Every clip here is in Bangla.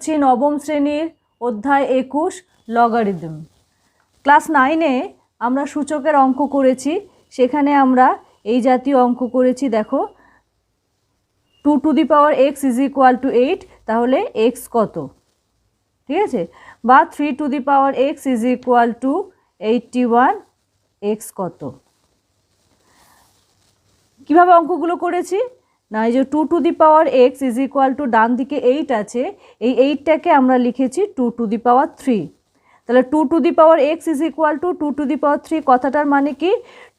করছি নবম শ্রেণীর অধ্যায় 21 লগারিদম। ক্লাস 9-এ আমরা সূচকের অঙ্ক করেছি, সেখানে আমরা এই জাতীয় অঙ্ক করেছি। দেখো 2 to the power x is equal two 8, তাহলে x কত, ঠিক আছে, বা 3 to the power x is equal to 81, x কত। কীভাবে অঙ্কগুলো করেছি না, এই যে 2 to the power x is equal to ডান দিকে 8 আছে, এই 8টাকে আমরা লিখেছি 2 টু দি পাওয়ার 3। তাহলে 2 to the power x is equal to 2 to the power 3, কথাটার মানে কি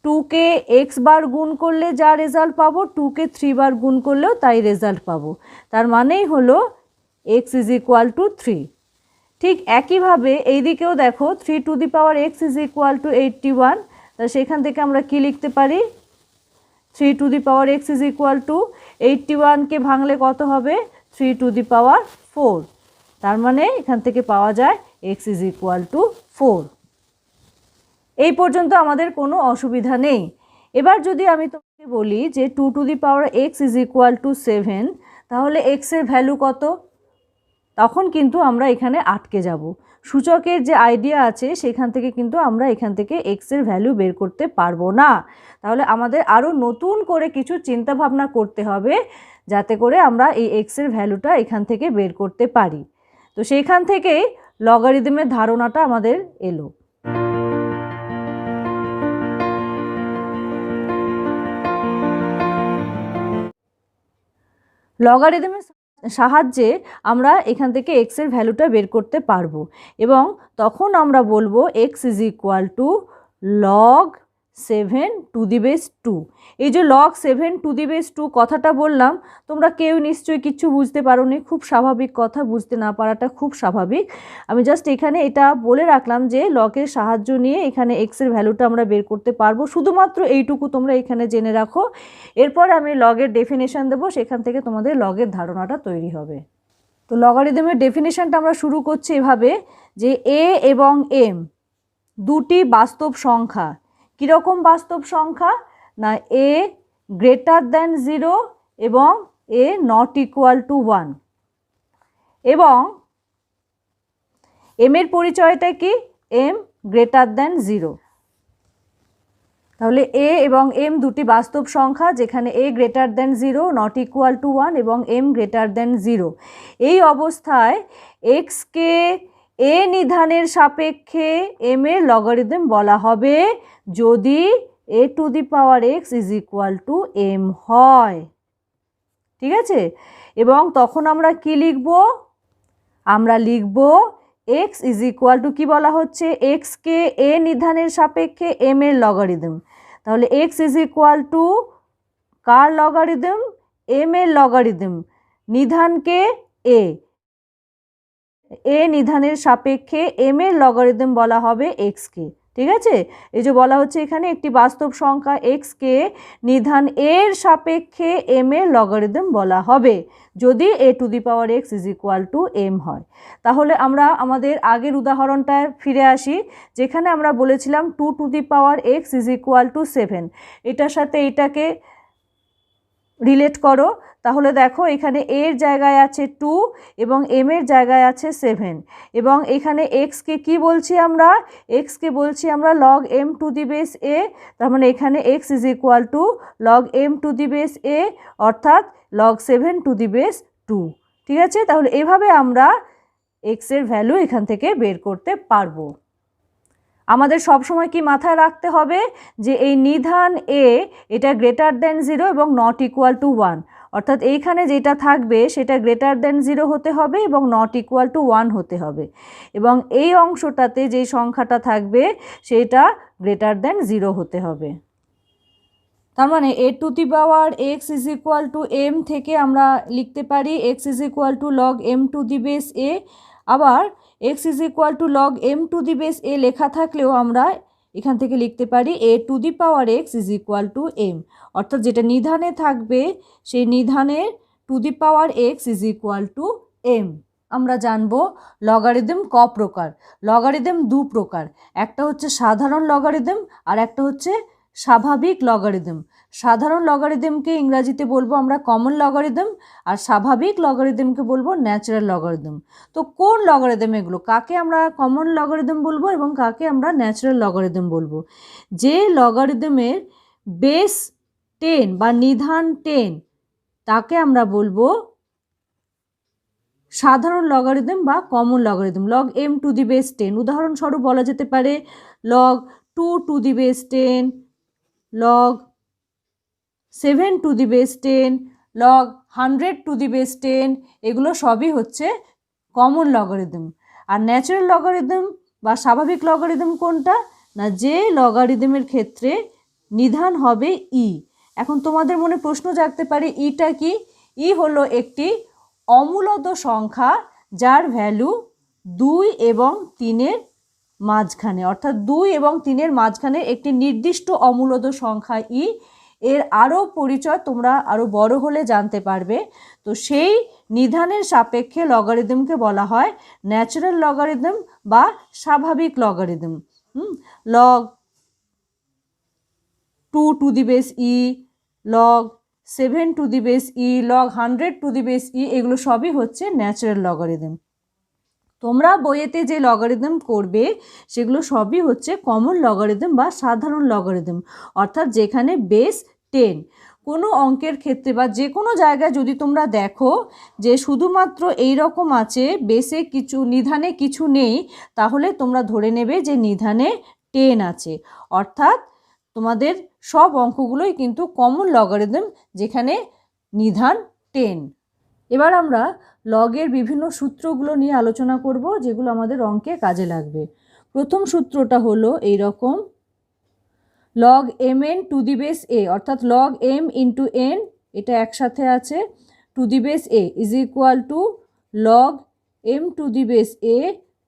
2কে x বার গুণ করলে যা রেজাল্ট পাবো 2কে 3 বার গুণ করলেও তাই রেজাল্ট পাবো, তার মানেই হলো x ইজ ইকুয়াল টু 3। ঠিক একইভাবে এই দিকেও দেখো 3 to the power x is equal to 81, তাহলে সেখান থেকে আমরা কি লিখতে পারি, 3 to the power x is equal to 81কে ভাঙলে কত হবে 3 টু দি পাওয়ার 4, তার মানে এখান থেকে পাওয়া যায় x ইজ ইকুয়াল টু 4। এই পর্যন্ত আমাদের কোনো অসুবিধা নেই। এবার যদি আমি তোমাকে বলি যে 2 to the power x is equal two 7, তাহলে x এর ভ্যালু কত, তখন কিন্তু আমরা এখানে আটকে যাব। সূচকের যে আইডিয়া আছে সেখান থেকে কিন্তু আমরা এখান থেকে x এর ভ্যালু বের করতে পারবো না। তাহলে আমাদের আরও নতুন করে কিছু চিন্তা ভাবনা করতে হবে যাতে করে আমরা এই x এর ভ্যালুটা এখান থেকে বের করতে পারি। তো সেইখান থেকেই লগারিদমের ধারণাটা আমাদের এলো। লগারিদমের সাহায্যে আমরা এখান থেকে x এর ভ্যালুটা বের করতে পারবো, এবং তখন আমরা বলবো x is equal to log 7 to the base 2। এই যে লগ 7 টু দি বেস 2 কথাটা বললাম, তোমরা কেউ নিশ্চয়ই কিছু বুঝতে পারোনি, খুব স্বাভাবিক কথা, বুঝতে না পারাটা খুব স্বাভাবিক। আমি জাস্ট এখানে এটা বলে রাখলাম যে লগের সাহায্য নিয়ে এখানে x এর ভ্যালুটা আমরা বের করতে পারবো, শুধুমাত্র এইটুকু তোমরা এখানে জেনে রাখো। এরপর আমি লগের ডেফিনেশন দেবো, সেখান থেকে তোমাদের লগের ধারণাটা তৈরি হবে। তো লগারিদমের ডেফিনেশনটা আমরা শুরু করছি এভাবে যে a এবং m দুটি বাস্তব সংখ্যা। কীরকম বাস্তব সংখ্যা না, a গ্রেটার দ্যান 0 এবং a নট ইকুয়াল টু 1, এবং m এর পরিচয়টা কি, m গ্রেটার দ্যান 0। তাহলে a এবং m দুটি বাস্তব সংখ্যা যেখানে a greater than 0, not equal to 1 এবং m গ্রেটার দ্যান 0। এই অবস্থায় x কে a নিধানের সাপেক্ষে m এর লগারিদম বলা হবে যদি a to the power x is equal to m হয়, ঠিক আছে। এবং তখন আমরা কি লিখব, আমরা লিখব x ইজ ইকুয়াল টু, কি বলা হচ্ছে, x কে a নিধানের সাপেক্ষে m এর লগারিদম। তাহলে x is equal two car logarithm, m এর লগারিদম, নিধানকে a নিধানের সাপেক্ষে m এর লগারিদম বলা হবে x কে, ঠিক আছে। এই যে বলা হচ্ছে এখানে একটি বাস্তব সংখ্যা x কে নিধান এর সাপেক্ষে m এর লগারিদম বলা হবে যদি a to the power x is equal to m হয়। তাহলে আমরা আমাদের আগের উদাহরণটায় ফিরে আসি, যেখানে আমরা বলেছিলাম 2 to the power x is equal two 7, এটার সাথে এটাকে রিলেট করো। তাহলে দেখো এখানে এর জায়গায় আছে 2 এবং m এর জায়গায় আছে 7, এবং এখানে x কে কি বলছি আমরা, x কে বলছি আমরা log m to the base a, তার মানে এখানে x is equal two log m to the base a, অর্থাৎ log 7 টু দি বেস 2, ঠিক আছে। তাহলে এভাবে আমরা x এর ভ্যালু এখান থেকে বের করতে পারবো। আমাদের সবসময় কি মাথায় রাখতে হবে যে এই নিধান a এটা গ্রেটার দ্যান 0 এবং নট ইকুয়াল টু 1, অর্থাৎ এইখানে যেটা থাকবে সেটা গ্রেটার দ্যান 0 হতে হবে এবং নট ইকুয়াল টু 1 হতে হবে, এবং এই অংশটাতে যেই সংখ্যাটা থাকবে সেটা গ্রেটার দ্যান 0 হতে হবে। তার মানে a to the power x is equal to m থেকে আমরা লিখতে পারি x is equal to log m to the base a, আবার x is equal to log m to the base a লেখা থাকলেও আমরা এখান থেকে লিখতে পারি a to the power x is equal to m, অর্থাৎ যেটা নিধানে থাকবে সেই নিধানের to the power x is equal to m। আমরা জানবো লগারিদম ক প্রকার। লগারিদম দু প্রকার, একটা হচ্ছে সাধারণ লগারিদম আর একটা হচ্ছে স্বাভাবিক লগারিদম। সাধারণ লগারিদমকে ইংরাজিতে বলবো আমরা কমন লগারিদম, আর স্বাভাবিক লগারিদমকে বলবো ন্যাচারাল লগারিদম। তো কোন লগারিদম এগুলো, কাকে আমরা কমন লগারিদম বলবো এবং কাকে আমরা ন্যাচারাল লগারিদম বলবো? যে লগারিদমের বেস 10 বা নিধান 10 তাকে আমরা বলবো সাধারণ লগারিদম বা common logarithm. Log m to the base 10, উদাহরণস্বরূপ বলা যেতে পারে log 2 to the base 10, log 7 to the base 10, log 100 to the base 10, এগুলো সবই হচ্ছে কমন লগারিদম। আর ন্যাচারাল লগারিদম বা স্বাভাবিক লগারিদম কোনটা? না, যে লগারিদমের ক্ষেত্রে নিধান হবে ই। এখন তোমাদের মনে প্রশ্ন জাগতে পারে ইটা কি? ই হলো একটি অমূলদ সংখ্যা যার ভ্যালু 2 এবং 3-এর মাঝখানে, অর্থাৎ 2 এবং 3-এর মাঝখানে একটি নির্দিষ্ট অমূলদ সংখ্যা ই। এর আরও পরিচয় তোমরা আরও বড় হলে জানতে পারবে। তো সেই নিধানের সাপেক্ষে লগারিদমকে বলা হয় ন্যাচারাল লগারিদম বা স্বাভাবিক logarithm. Log 2 to the base e, log 7 to the base e, log 100 to the base e, এগুলো সবই হচ্ছে ন্যাচারাল লগারিদম। তোমরা বইয়েতে যে লগারিদম করবে সেগুলো সবই হচ্ছে কমন লগারিদম বা সাধারণ লগারিদম, অর্থাৎ যেখানে বেস 10। কোনো অঙ্কের ক্ষেত্রে বা যে কোনো জায়গায় যদি তোমরা দেখো যে শুধুমাত্র এই রকম আছে, বেসে কিছু নিধানে কিছু নেই, তাহলে তোমরা ধরে নেবে যে নিধানে 10 আছে, অর্থাৎ তোমাদের সব অঙ্কগুলোই কিন্তু কমন লগারিদম যেখানে নিধান 10। এবার আমরা লগের বিভিন্ন সূত্রগুলো নিয়ে আলোচনা করব যেগুলো আমাদের অঙ্কে কাজে লাগবে। প্রথম সূত্রটা হলো এই রকম, log mn to the base a, অর্থাৎ লগ m ইন্টু n, এটা একসাথে আছে, two the base a is equal to log m to the base a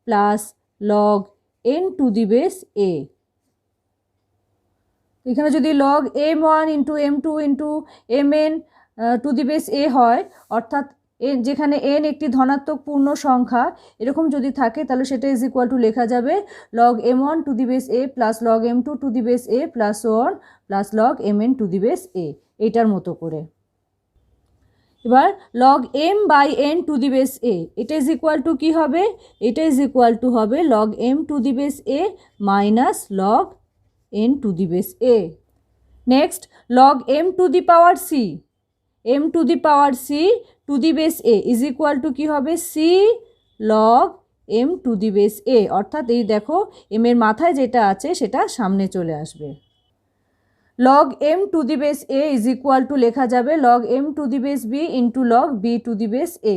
plus log n to the base a। এখানে যদি log m1 into m2 into mn to the base a হয়, অর্থাৎ যেখানে n একটি ধনাত্মক পূর্ণ সংখ্যা এরকম যদি থাকে, তাহলে সেটা ইজ ইকুয়াল টু লেখা যাবে log m1 to the base a plus log m2 to the base a plus one plus log mn to the base a, এইটার মতো করে। এবার log m by n to the base a, এটা ইজ ইকুয়াল টু কী হবে? এটা ইজ ইকুয়াল টু হবে log m to the base a minus log n to the base a। Next log m to the power c, m to the power c to the base a is equal to কী হবে? c log m to the base a, অর্থাৎ এই দেখো m এর মাথায় যেটা আছে সেটা সামনে চলে আসবে। Log m to the base a is equal to লেখা যাবে log m to the base b into log b to the base a।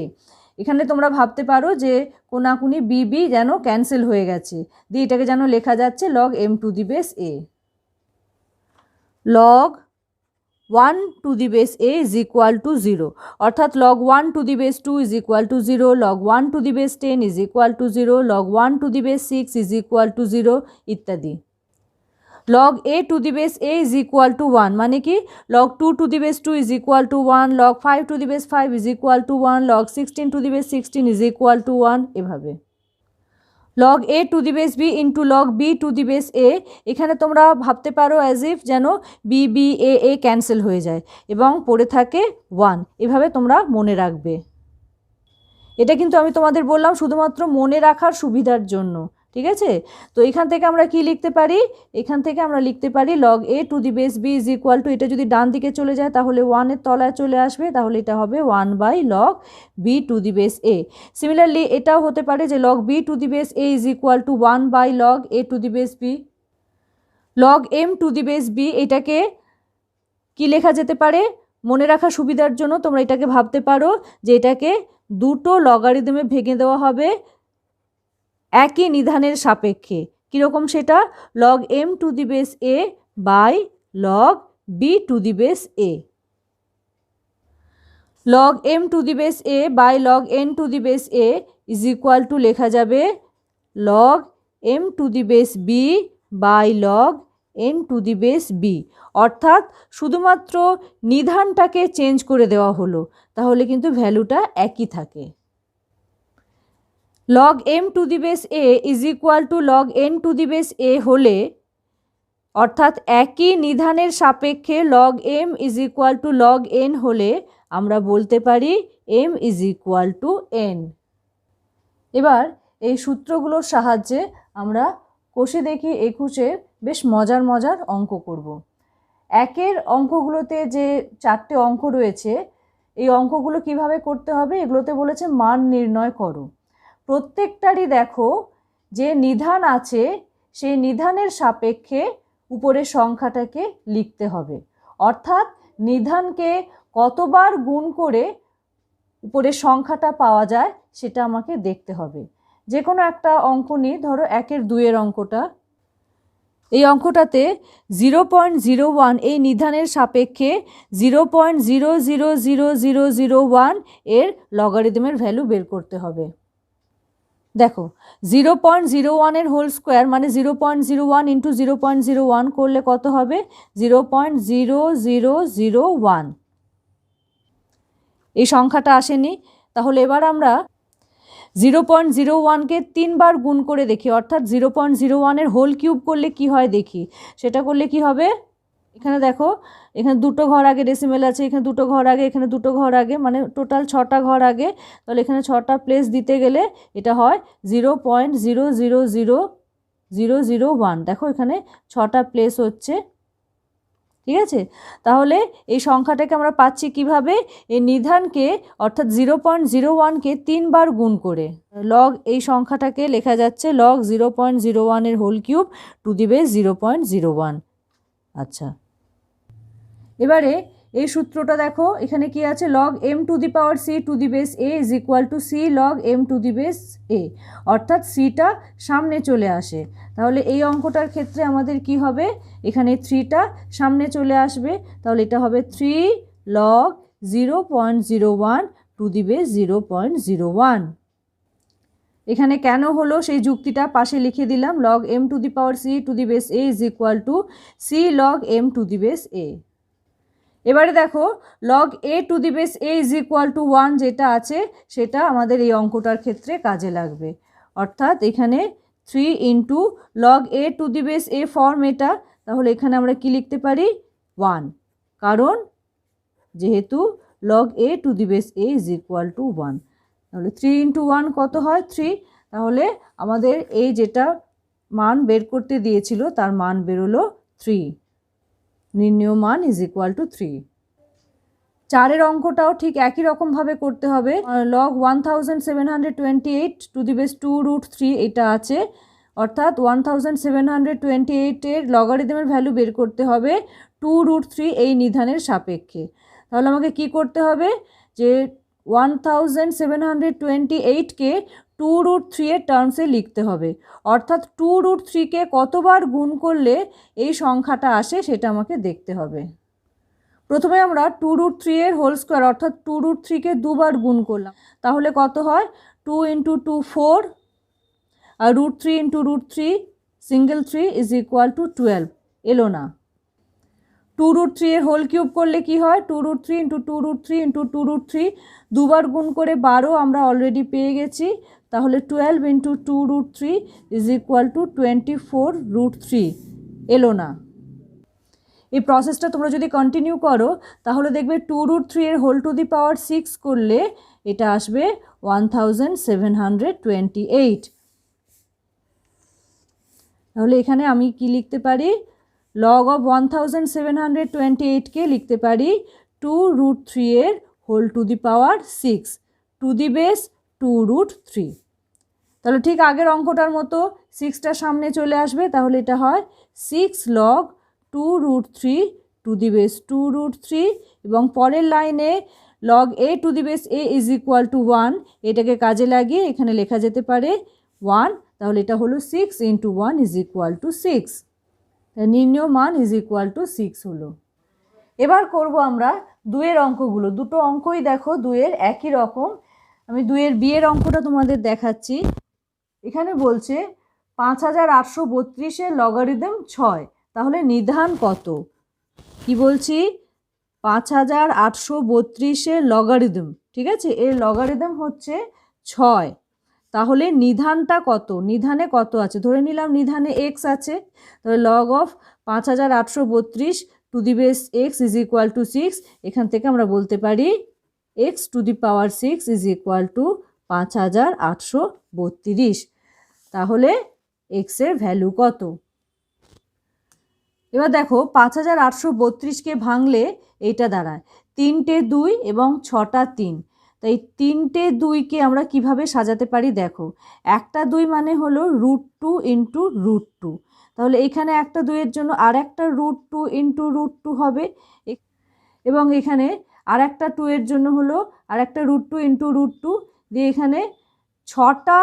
এখানে তোমরা ভাবতে পারো যে কোনাকুনি বি বি যেন ক্যান্সেল হয়ে গেছে, দিয়ে এটাকে যেন লেখা যাচ্ছে log m to the base a। Log 1 two the base a is equal two 0, অর্থাৎ log 1 two the base 2 is equal two 0, log 1 two the base 10 is equal two 0, log 1 two the base 6 is equal two 0 ইত্যাদি। Log a to the base a is equal to 1, মানে কি log 2 to the base 2 is equal to 1, log 5 two the base 5 is equal to 1, log 16 two the base 16 is equal to 1, এভাবে। Log a to the base b into log b to the base a, এখানে তোমরা ভাবতে পারো অ্যাজ ইফ যেন B B A A cancel হয়ে যায় এবং পড়ে থাকে 1, এভাবে তোমরা মনে রাখবে। এটা কিন্তু আমি তোমাদের বললাম শুধুমাত্র মনে রাখার সুবিধার জন্য, ঠিক আছে? তো এখান থেকে আমরা কি লিখতে পারি? এখান থেকে আমরা লিখতে পারি log a to the base b is equal two, এটা যদি ডান দিকে চলে যায় তাহলে 1-এর তলায় চলে আসবে, তাহলে এটা হবে 1 by log b to the base a। Similarly এটাও হতে পারে যে log b to the base a is equal to 1 by log a to the base b। Log m to the base b, এটাকে কি লেখা যেতে পারে? মনে রাখার সুবিধার জন্য তোমরা এটাকে ভাবতে পারো যে এটাকে দুটো লগারিদমে ভেঙে দেওয়া হবে একই নিধানের সাপেক্ষে। কীরকম সেটা? Log m to the base a by log b to the base a। Log m to the base a by log n to the base a is equal to লেখা যাবে log m to the base b by log n to the base b, অর্থাৎ শুধুমাত্র নিধানটাকে চেঞ্জ করে দেওয়া হলো, তাহলে কিন্তু ভ্যালুটা একই থাকে। Log m to the base a is equal to log n to the base a হলে অর্থাৎ একই নিধানের সাপেক্ষে log M is equal to log N হলে আমরা বলতে পারি M is equal to N. এবার এই সূত্রগুলোর সাহায্যে আমরা কষে দেখি 21-এর বেশ মজার মজার অঙ্ক করব। একের অঙ্কগুলোতে যে 4টে অঙ্ক রয়েছে, এই অঙ্কগুলো কিভাবে করতে হবে, এগুলোতে বলেছে মান নির্ণয় করো। প্রত্যেকটারই দেখো যে নিধান আছে সেই নিধানের সাপেক্ষে উপরের সংখ্যাটাকে লিখতে হবে। অর্থাৎ নিধানকে কতবার গুণ করে উপরের সংখ্যাটা পাওয়া যায় সেটা আমাকে দেখতে হবে। যে কোনো একটা অঙ্ক নিই, ধরো 1-2 অঙ্কটা। এই অঙ্কটাতে 0.01 এই নিধানের সাপেক্ষে 0.000001 এর লগারিদমের ভ্যালু বের করতে হবে। দেখো 0.01 এর হোল স্কোয়ার মানে 0.01 ইন্টু 0.01 করলে কত হবে? 0.0001। এই সংখ্যাটা আসেনি। তাহলে এবার আমরা 0.01কে 3বার গুণ করে দেখি, অর্থাৎ 0.01 এর হোল কিউব করলে কি হয় দেখি। সেটা করলে কি হবে, এখানে দেখো এখানে 2টো ঘর আগে ডেসিমেল আছে, এখানে 2টো ঘর আগে, এখানে 2টো ঘর আগে, মানে টোটাল 6টা ঘর আগে। তাহলে এখানে 6টা প্লেস দিতে গেলে এটা হয় 0.000001। দেখো এখানে 6টা প্লেস হচ্ছে, ঠিক আছে। তাহলে এই সংখ্যাটাকে আমরা পাচ্ছি কিভাবে, এই নিধানকে অর্থাৎ 0.01কে 3বার গুণ করে। লগ এই সংখ্যাটাকে লেখা যাচ্ছে লগ 0.01 এর whole cube to the base 0.01। আচ্ছা, এবারে এই সূত্রটা দেখো এখানে কি আছে, log M to the power C to the base A is equal to C log M to the base A, অর্থাৎ সিটা সামনে চলে আসে। তাহলে এই অঙ্কটার ক্ষেত্রে আমাদের কি হবে, এখানে 3টা সামনে চলে আসবে। তাহলে এটা হবে 3 লগ 0.01 টু দি বেস 0.01। এখানে কেন হলো সেই যুক্তিটা পাশে লিখে দিলাম, log M to the power C to the base A is equal to C log M to the base A. এবারে দেখো log A to the base A is equal to 1 যেটা আছে সেটা আমাদের এই অঙ্কটার ক্ষেত্রে কাজে লাগবে। অর্থাৎ এখানে 3 into log A to the base A form এটা, তাহলে এখানে আমরা কি লিখতে পারি 1, কারণ যেহেতু log A to the base A is equal to 1। তাহলে 3 ইন্টু 1 কত হয় 3। তাহলে আমাদের এই যেটা মান বের করতে দিয়েছিল তার মান বেরোলো 3। নির্ণেয় মান ইজ ইকুয়াল টু 3। 4-এর অঙ্কটাও ঠিক একই রকমভাবে করতে হবে। লগ 1728 টু দি বেস 2√3 এটা আছে, অর্থাৎ 1728 এর লগারিদমের ভ্যালু বের করতে হবে 2√3 এই নিধানের সাপেক্ষে। তাহলে আমাকে কি করতে হবে, যে 1728কে 2√3 এর টার্মসে লিখতে হবে। অর্থাৎ 2√3কে কতবার গুণ করলে এই সংখ্যাটা আসে সেটা আমাকে দেখতে হবে। প্রথমে আমরা 2√3 এর হোল স্কোয়ার অর্থাৎ 2√3কে 2বার গুণ করলাম, তাহলে কত হয় 2 ইন্টু 2 4, আর √3 into √3 single 3 is equal to 12 এলো না। 2√3 এর হোল কিউব করলে কি হয়, 2√3 ইন্টু 2√3 ইন্টু 2√3 দুবার গুণ করে 12 আমরা অলরেডি পেয়ে গেছি। তাহলে 12 ইন্টু 2√3 ইজ ইকুয়াল টু 24√3 এলো না। এই প্রসেসটা তোমরা যদি কন্টিনিউ করো তাহলে দেখবে 2√3 এর হোল টু দি পাওয়ার 6 করলে এটা আসবে 1728। তাহলে এখানে আমি কি লিখতে পারি, লগ অফ 1728কে লিখতে পারি 2√3 এর whole to the power 6 to the base 2√3। তাহলে ঠিক আগের অঙ্কটার মতো 6টা সামনে চলে আসবে, তাহলে এটা হয় 6 লগ 2√3 টু দি বেস 2√3, এবং পরের লাইনে log A to the base A is equal to 1 এটাকে কাজে লাগিয়ে এখানে লেখা যেতে পারে 1। তাহলে এটা হলো 6 ইন্টু 1 ইজ ইকুয়াল টু 6। নির্ণেয় মান ইজ ইকুয়াল টু 6 হলো। এবার করব আমরা 2-এর অঙ্কগুলো। দুটো অঙ্কই দেখো 2-এর একই রকম। আমি 2-এর বিয়ের অঙ্কটা তোমাদের দেখাচ্ছি। এখানে বলছে 5832 এর লগারিদম 6, তাহলে নিধান কত। কি বলছি, 5832 এর লগারিদম, ঠিক আছে, এর লগারিদম হচ্ছে 6। তাহলে নিধানটা কত, নিধানে কত আছে, ধরে নিলাম নিধানে x আছে, তাহলে log of 5832 two the base x is equal two 6। এখান থেকে আমরা বলতে পারি x two the power 6 is equal two 5832। তাহলে এক্সের ভ্যালু কত? এবার দেখো 5832কে ভাঙলে এইটা দাঁড়ায় 3টে 2 এবং 6টা 3। তাই 3টে 2কে আমরা কিভাবে সাজাতে পারি দেখো, একটা 2 মানে হলো √2 ইন্টু √2। তাহলে এখানে একটা 2-এর জন্য আর একটা √2 ইন্টু √2 হবে, এবং এখানে আর একটা 2-এর জন্য হলো আর একটা √2 ইন্টু √2 দিয়ে এখানে 6টা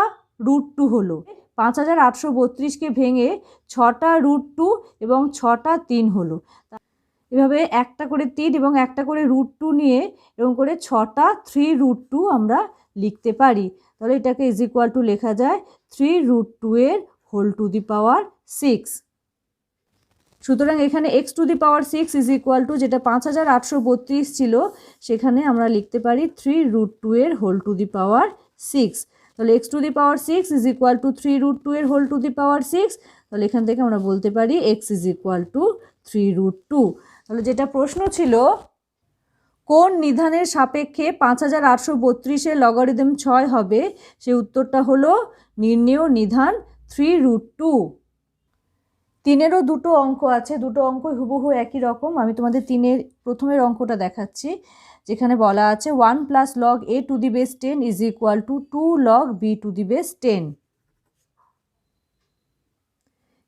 √2 হলো। 5832কে ভেঙে 6টা √2 এবং 6টা 3 হলো। এভাবে একটা করে 3 এবং একটা করে √2 নিয়ে এরকম করে 6টা 3√2 আমরা লিখতে পারি। তাহলে এটাকে ইজ ইকুয়াল টু লেখা যায় 3√2 এর হোল টু দি পাওয়ার 6। সুতরাং এখানে x two the power 6 is equal two, যেটা 5832 ছিল সেখানে আমরা লিখতে পারি 3√2 এর হোল টু দি পাওয়ার 6। তাহলে x two the power 6 is equal two 3√2 এর হোল টু দি পাওয়ার 6। তাহলে এখান থেকে আমরা বলতে পারি x ইজ ইকুয়াল টু 3√2। তাহলে যেটা প্রশ্ন ছিল কোন নিধানের সাপেক্ষে 5832-এর লগারিদম 6 হবে, সে উত্তরটা হলো নির্ণেয় নিধান 3√2। 3-এরও দুটো অঙ্ক আছে, দুটো অঙ্কই হুবহু একই রকম। আমি তোমাদের 3-এর প্রথমের অঙ্কটা দেখাচ্ছি, যেখানে বলা আছে 1 plus log a to the base 10 is equal to 2 log b to the base 10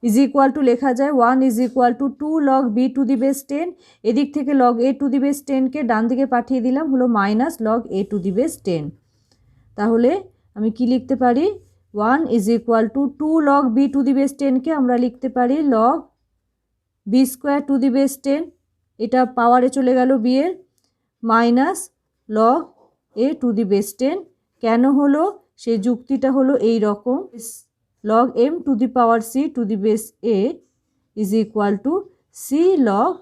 is equal to লেখা যায় 1 is equal to 2 log b to the base 10। এদিক থেকে log a to the base 10কে ডান দিকে পাঠিয়ে দিলাম, হলো minus log a to the base 10। তাহলে আমি কি লিখতে পারি, 1 is equal to 2 log b to the base 10কে আমরা লিখতে পারি log b square to the base 10, এটা পাওয়ারে চলে গেল b এর, minus log a to the base 10। কেন হলো সেই যুক্তিটা হলো এই রকম, log m to the power c to the base a is equal to c log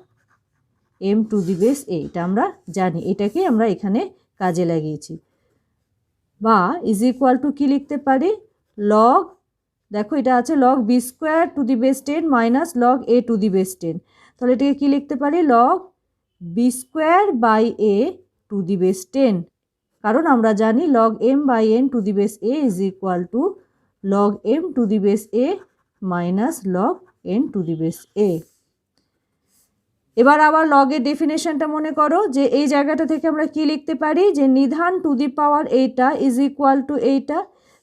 m to the base a। এটা আমরা জানি, এটাকে আমরা এখানে কাজে লাগিয়েছি। বা is equal to কি লিখতে পারি, log, দেখো এটা আছে log b square to the base 10 minus log a to the base 10। তাহলে এটাকে কি লিখতে পারি, log b square by a to the base 10, কারণ আমরা জানি log m by n to the base a is equal to log m to the base a minus log n to the base a। এবার আবার লগের ডেফিনেশনটা মনে করো, যে এই জায়গাটা থেকে আমরা কি লিখতে পারি, যে নিধান টু দি পাওয়ার এইটা ইজ ইকুয়াল টু এইটা,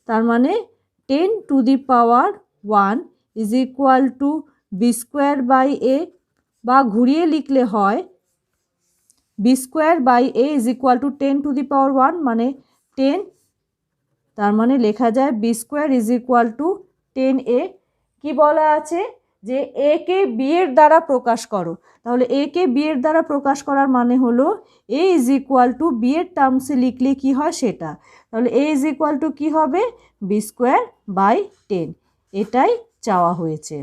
তার মানে 10 to the power 1 is equal to B square by A, বা ঘুরিয়ে লিখলে হয় B square by A is equal to 10 to the power 1 মানে 10। তার মানে লেখা যায় B square is equal to 10a। কি বলা আছে, যে a কে b এর দ্বারা প্রকাশ করো। তাহলে a কে b এর দ্বারা প্রকাশ করার মানে হলো a is equal two b এর টার্মসে লিখলে কি হয় সেটা। তাহলে a ইজ ইকুয়াল টু কী হবে, বি স্কোয়ার বাই 10, এটাই চাওয়া হয়েছে।